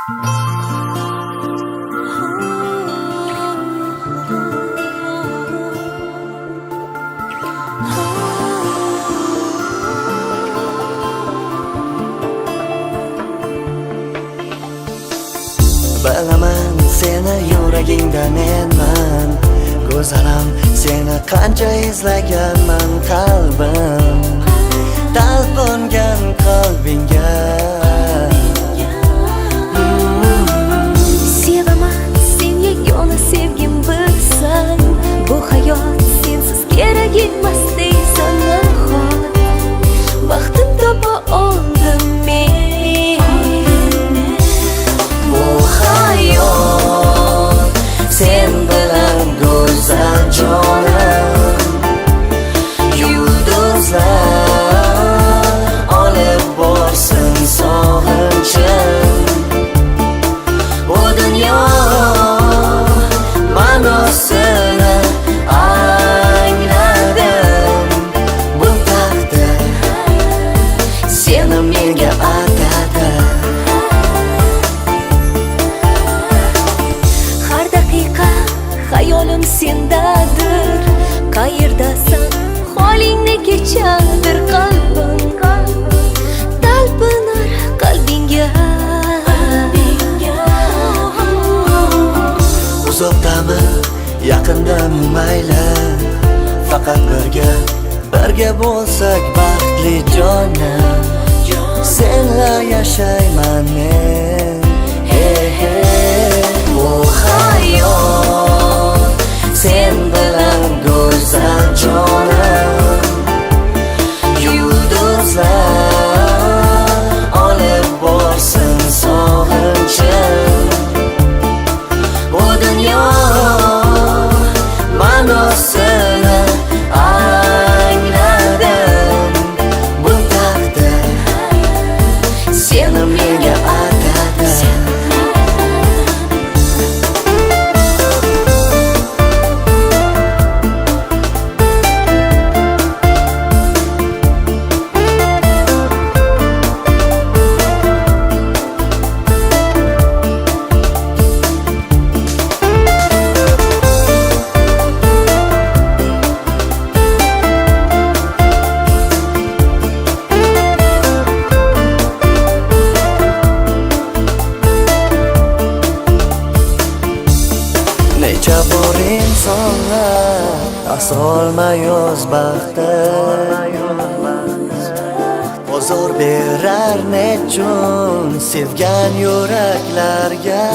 Bilaman seni yuragingda menman, go'zalim seni qancha izlaganman, qalbim talpingan qalbingga. Sevaman sen yagona sevgim bilsan, bu hayot sensiz kerak emas deysan nahot. Baxtim topa oldim men. Bu hayot sen bilan go'zal jonim, yulduzlar olib borsin sog'inchim. Bu dunyo ma'nosini angladim, bu taqdir seni menga atadi. Har daqiqa hayolim sendadir, qayerdasan holingni kechadir qalbim, talpinar qalbingga. Uzoqdami yaqindami mayli, faqat birga bo'lsak baxtli jonim. Senla yashayman men. Hey hey, bu hayot sen bilan go'zal jonim, yulduzlar olib borsin sog'inchim. Bu dunyo ma'nosini angladim, bu taqdir seni menga atadi. Necha bor insonlar asolmayuz baxtim, ozor berar nechun sevgan yuraklarga.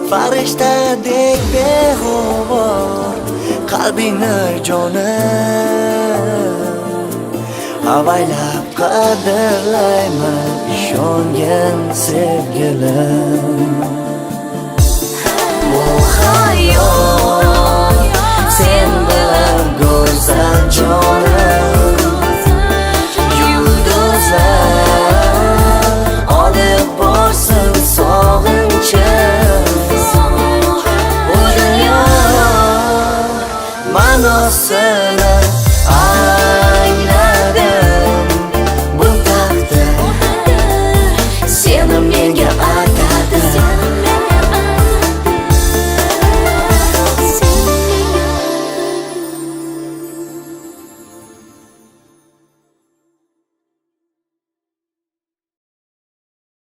Farishtadek beg'ubor qalbingni jonim, avaylab qadrlayman ishongan sevgilim. Bu hayot sen bilan go'zal jonim,